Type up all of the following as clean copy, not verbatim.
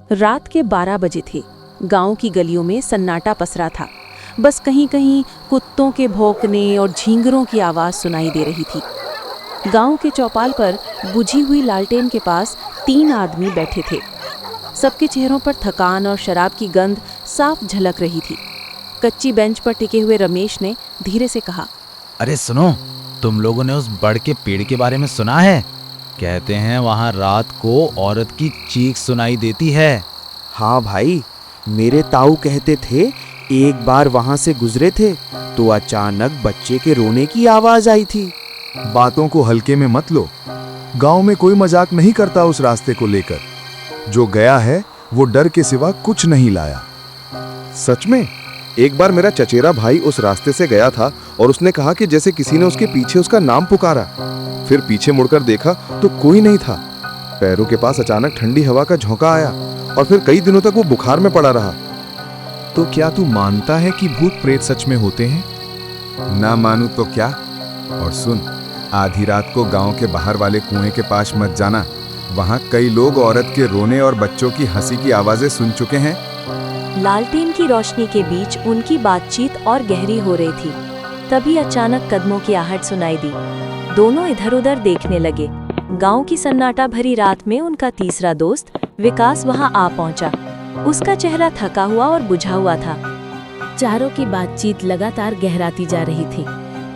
रात के 12 बजे थे। गांव की गलियों में सन्नाटा पसरा था। बस कहीं कहीं कुत्तों के भौंकने और झींगरों की आवाज़ सुनाई दे रही थी। गांव के चौपाल पर बुझी हुई लालटेन के पास 3 आदमी बैठे थे। सबके चेहरों पर थकान और शराब की गंध साफ झलक रही थी। कच्ची बेंच पर टिके हुए रमेश ने धीरे से कहा, अरे सुनो, तुम लोगों ने उस बड़ के पेड़ के बारे में सुना है? कहते हैं वहाँ रात को औरत की चीख सुनाई देती है। हाँ भाई, मेरे ताऊ कहते थे एक बार वहां से गुजरे थे तो अचानक बच्चे के रोने की आवाज आई थी। बातों को हल्के में मत लो। गांव में कोई मजाक नहीं करता उस रास्ते को लेकर। जो गया है वो डर के सिवा कुछ नहीं लाया। सच में? एक बार मेरा चचेरा भाई उस रास्ते से गया था और उसने कहा कि जैसे किसी ने उसके पीछे उसका नाम पुकारा। फिर पीछे मुड़कर देखा तो कोई नहीं था। पैरों के पास अचानक ठंडी हवा का झोंका आया और फिर कई दिनों तक वो बुखार में पड़ा रहा। तो क्या तू मानता है कि भूत प्रेत सच में होते हैं? ना मानू तो क्या। और सुन, आधी रात को गांव के बाहर वाले कुएं के पास मत जाना। वहां कई लोग औरत के रोने और बच्चों की हंसी की आवाजें सुन चुके हैं। लालटेन की रोशनी के बीच उनकी बातचीत और गहरी हो रही थी। तभी अचानक कदमों की आहट सुनाई दी। दोनों इधर-उधर देखने लगे। गांव की सन्नाटा भरी रात में उनका तीसरा दोस्त विकास वहां आ पहुंचा। उसका चेहरा थका हुआ और बुझा हुआ था। चारों की बातचीत लगातार गहराती जा रही थी।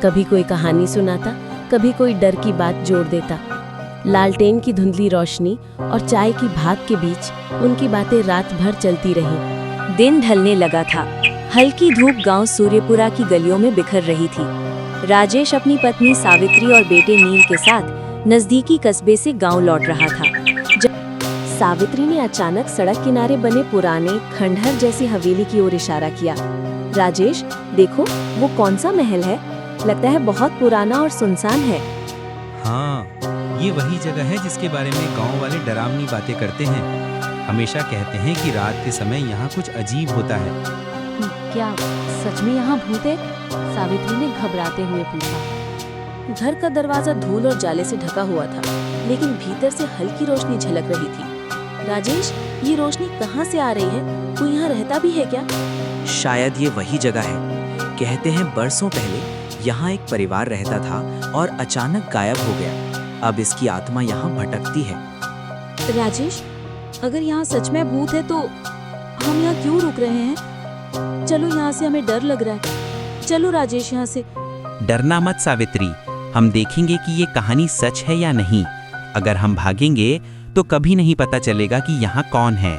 कभी कोई कहानी सुनाता, कभी कोई डर की बात जोड़ देता। लालटेन की धुंधली रोशनी और चाय की भाप के बीच उनकी बातें रात भर चलती रहीं। दिन ढलने लगा था। हल्की धूप गांव सूर्यपुरा की गलियों में बिखर रही थी। राजेश अपनी पत्नी सावित्री और बेटे नील के साथ नजदीकी कस्बे से गांव लौट रहा था। सावित्री ने अचानक सड़क किनारे बने पुराने खंडहर जैसी हवेली की ओर इशारा किया। राजेश, देखो, वो कौन सा महल है? लगता है बहुत पुराना और सुनसान है। हाँ, ये वही जगह है जिसके बारे में गांव वाले डरावनी बातें करते हैं। हमेशा कहते हैं कि रात के समय यहाँ कुछ अजीब होता है। क्या सच में यहाँ भूत है? सावित्री ने घबराते हुए पूछा। घर का दरवाजा धूल और जाले से ढका हुआ था, लेकिन भीतर से हल्की रोशनी झलक रही थी। राजेश, ये रोशनी कहाँ से आ रही है? कोई यहाँ रहता भी है क्या? शायद ये वही जगह है। कहते हैं बरसों पहले यहाँ एक परिवार रहता था और अचानक गायब हो गया। अब इसकी आत्मा यहाँ भटकती है। राजेश, अगर यहाँ सच में भूत है तो हम यहाँ क्यों रुक रहे हैं? चलो, यहाँ से हमें डर लग रहा है। चलो राजेश, यहाँ से। डरना मत सावित्री, हम देखेंगे कि ये कहानी सच है या नहीं। अगर हम भागेंगे तो कभी नहीं पता चलेगा कि यहाँ कौन है।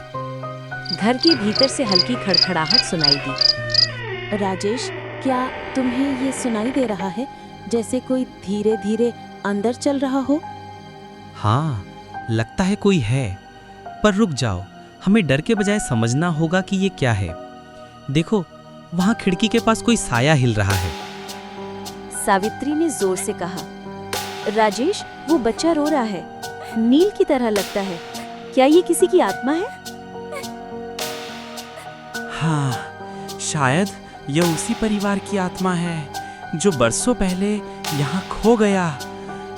घर के भीतर से हल्की खड़खड़ाहट सुनाई दी। राजेश, क्या तुम्हें ये सुनाई दे रहा है जैसे कोई धीरे धीरे अंदर चल रहा हो? हाँ, लगता है कोई है। पर रुक जाओ, हमें डर के बजाय समझना होगा कि ये क्या है। देखो, वहाँ खिड़की के पास कोई साया हिल रहा है। सावित्री ने जोर से कहा। राजेश, वो बच्चा रो रहा है। नील की तरह लगता है। क्या ये किसी की आत्मा है? हाँ, शायद यह उसी परिवार की आत्मा है जो बरसों पहले यहाँ खो गया।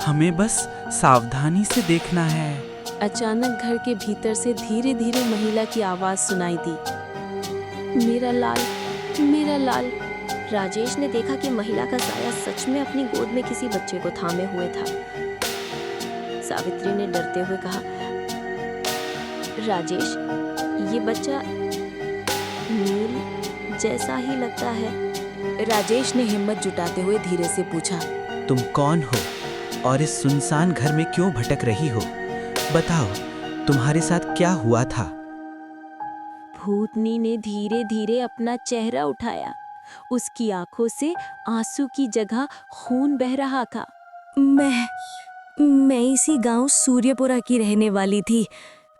हमें बस सावधानी से देखना है। अचानक घर के भीतर से धीरे धीरे महिला की आवाज सुनाई दी। मेरा लाल, मेरा लाल। राजेश ने देखा कि महिला का साया सच में अपनी गोद में किसी बच्चे को थामे हुए था। सावित्री ने डरते हुए कहा, राजेश, ये बच्चा नील जैसा ही लगता है। राजेश ने हिम्मत जुटाते हुए धीरे से पूछा, तुम कौन हो और इस सुनसान घर में क्यों भटक रही हो? बताओ, तुम्हारे साथ क्या हुआ था? भूतनी ने धीरे धीरे अपना चेहरा उठाया। उसकी आंखों से आंसू की जगह खून बह रहा था। मैं इसी गांव सूर्यपुरा की रहने वाली थी।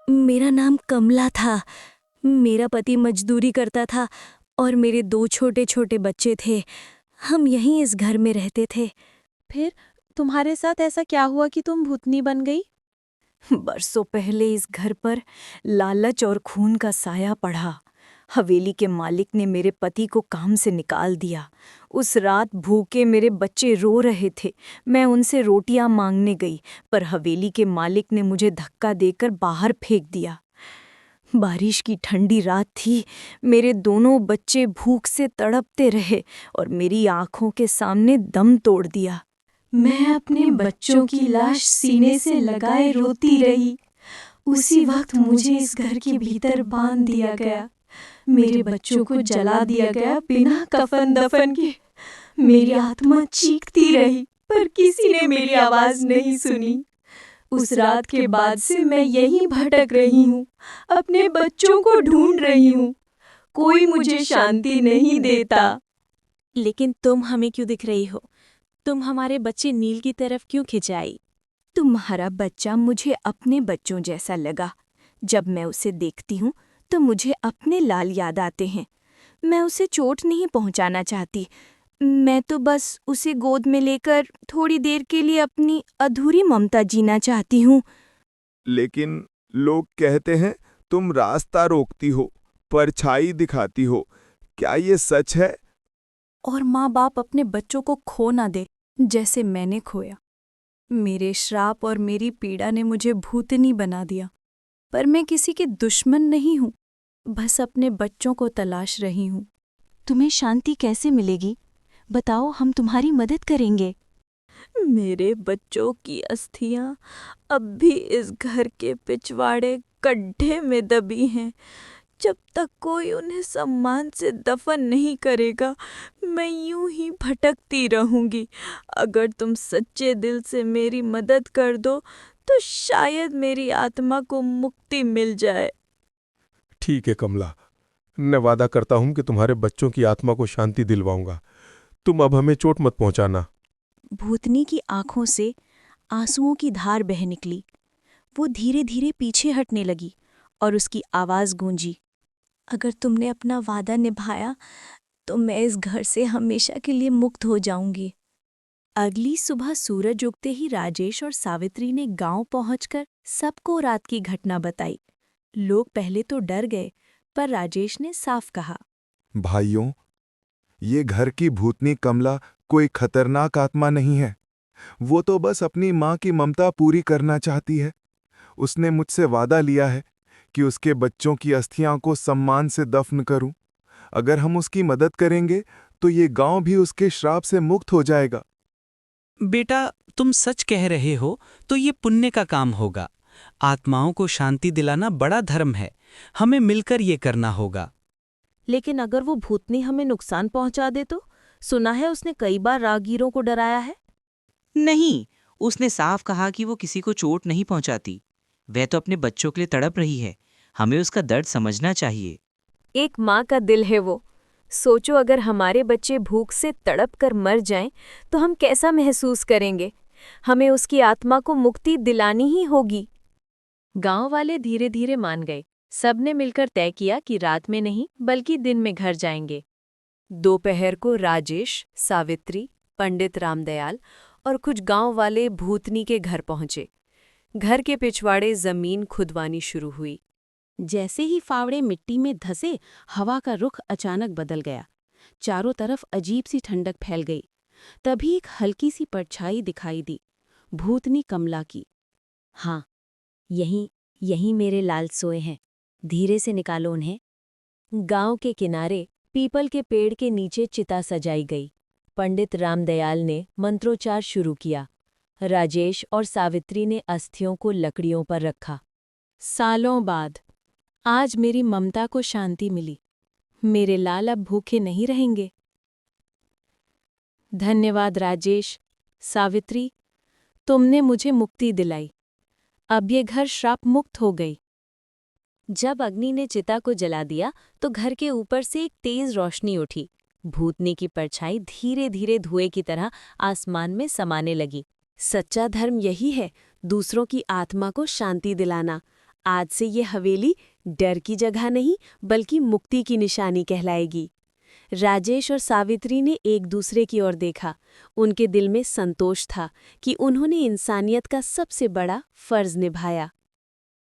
मेरा नाम कमला था। मेरा पति मजदूरी करता था और मेरे 2 छोटे छोटे बच्चे थे। हम यहीं इस घर में रहते थे। फिर तुम्हारे साथ ऐसा क्या हुआ कि तुम भूतनी बन गई? बरसों पहले इस घर पर लालच और खून का साया पड़ा। हवेली के मालिक ने मेरे पति को काम से निकाल दिया। उस रात भूखे मेरे बच्चे रो रहे थे। मैं उनसे रोटियां मांगने गई, पर हवेली के मालिक ने मुझे धक्का देकर बाहर फेंक दिया। बारिश की ठंडी रात थी। मेरे दोनों बच्चे भूख से तड़पते रहे और मेरी आंखों के सामने दम तोड़ दिया। मैं अपने बच्चों की लाश सीने से लगाए रोती रही। उसी वक्त मुझे इस घर के भीतर बांध दिया गया। मेरे बच्चों को जला दिया गया बिना कफन दफन के। मेरी आत्मा चीखती रही, पर किसी ने मेरी आवाज नहीं सुनी। उस रात के बाद से मैं यहीं भटक रही हूँ, अपने बच्चों को ढूंढ रही हूँ। कोई मुझे शांति नहीं देता। लेकिन तुम हमें क्यों दिख रही हो? तुम हमारे बच्चे नील की तरफ क्यों खिंचाई? तुम्हारा बच्चा मुझे अपने बच्चों जैसा लगा। जब मैं उसे देखती हूँ तो मुझे अपने लाल याद आते हैं। मैं उसे चोट नहीं पहुँचाना चाहती। मैं तो बस उसे गोद में लेकर थोड़ी देर के लिए अपनी अधूरी ममता जीना चाहती हूँ। लेकिन लोग कहते हैं तुम रास्ता रोकती हो, परछाई दिखाती हो। क्या ये सच है? और माँ बाप अपने बच्चों को खो ना दे जैसे मैंने खोया। मेरे श्राप और मेरी पीड़ा ने मुझे भूतनी बना दिया। पर मैं किसी के दुश्मन नहीं हूँ, बस अपने बच्चों को तलाश रही हूँ। तुम्हें शांति कैसे मिलेगी? बताओ, हम तुम्हारी मदद करेंगे। मेरे बच्चों की अस्थियां अब भी इस घर के पिछवाड़े गड्ढे में दबी हैं। जब तक कोई उन्हें सम्मान से दफन नहीं करेगा, मैं यूं ही भटकती रहूंगी। अगर तुम सच्चे दिल से मेरी मदद कर दो तो शायद मेरी आत्मा को मुक्ति मिल जाए। ठीक है कमला, मैं वादा करता हूं कि तुम्हारे बच्चों की आत्मा को शांति दिलवाऊंगा। तुम अब हमें चोट मत पहुंचाना। भूतनी की आंखों से आंसुओं की धार बह निकली। वो धीरे धीरे पीछे हटने लगी और उसकी आवाज गूंजी, अगर तुमने अपना वादा निभाया तो मैं इस घर से हमेशा के लिए मुक्त हो जाऊंगी। अगली सुबह सूरज उगते ही राजेश और सावित्री ने गांव पहुंचकर सबको रात की घटना बताई। लोग पहले तो डर गए, पर राजेश ने साफ कहा, भाइयों, ये घर की भूतनी कमला कोई खतरनाक आत्मा नहीं है। वो तो बस अपनी माँ की ममता पूरी करना चाहती है। उसने मुझसे वादा लिया है कि उसके बच्चों की अस्थियां को सम्मान से दफन करूं। अगर हम उसकी मदद करेंगे तो ये गांव भी उसके श्राप से मुक्त हो जाएगा। बेटा, तुम सच कह रहे हो तो ये पुण्य का काम होगा। आत्माओं को शांति दिलाना बड़ा धर्म है। हमें मिलकर ये करना होगा। लेकिन अगर वो भूतनी हमें नुकसान पहुंचा दे तो? सुना है उसने कई बार राहगीरों को डराया है। नहीं, उसने साफ कहा कि वो किसी को चोट नहीं पहुंचाती। वह तो अपने बच्चों के लिए तड़प रही है। हमें उसका दर्द समझना चाहिए। एक माँ का दिल है वो। सोचो, अगर हमारे बच्चे भूख से तड़प कर मर जाएं तो हम कैसा महसूस करेंगे। हमें उसकी आत्मा को मुक्ति दिलानी ही होगी। गांव वाले धीरे धीरे मान गए। सबने मिलकर तय किया कि रात में नहीं बल्कि दिन में घर जाएंगे। दोपहर को राजेश, सावित्री, पंडित रामदयाल और कुछ गांव वाले भूतनी के घर पहुंचे। घर के पिछवाड़े जमीन खुदवानी शुरू हुई। जैसे ही फावड़े मिट्टी में धंसे, हवा का रुख अचानक बदल गया। चारों तरफ अजीब सी ठंडक फैल गई। तभी एक हल्की सी परछाई दिखाई दी, भूतनी कमला की। हाँ, यहीं मेरे लाल सोए हैं। धीरे से निकालो उन्हें। गांव के किनारे पीपल के पेड़ के नीचे चिता सजाई गई। पंडित रामदयाल ने मंत्रोच्चार शुरू किया। राजेश और सावित्री ने अस्थियों को लकड़ियों पर रखा। सालों बाद आज मेरी ममता को शांति मिली। मेरे लाल अब भूखे नहीं रहेंगे। धन्यवाद राजेश, सावित्री, तुमने मुझे मुक्ति दिलाई। अब ये घर श्राप मुक्त हो गई। जब अग्नि ने चिता को जला दिया तो घर के ऊपर से एक तेज रोशनी उठी। भूतनी की परछाई धीरे धीरे धुएं की तरह आसमान में समाने लगी। सच्चा धर्म यही है, दूसरों की आत्मा को शांति दिलाना। आज से ये हवेली डर की जगह नहीं बल्कि मुक्ति की निशानी कहलाएगी। राजेश और सावित्री ने एक दूसरे की ओर देखा। उनके दिल में संतोष था कि उन्होंने इंसानियत का सबसे बड़ा फर्ज निभाया।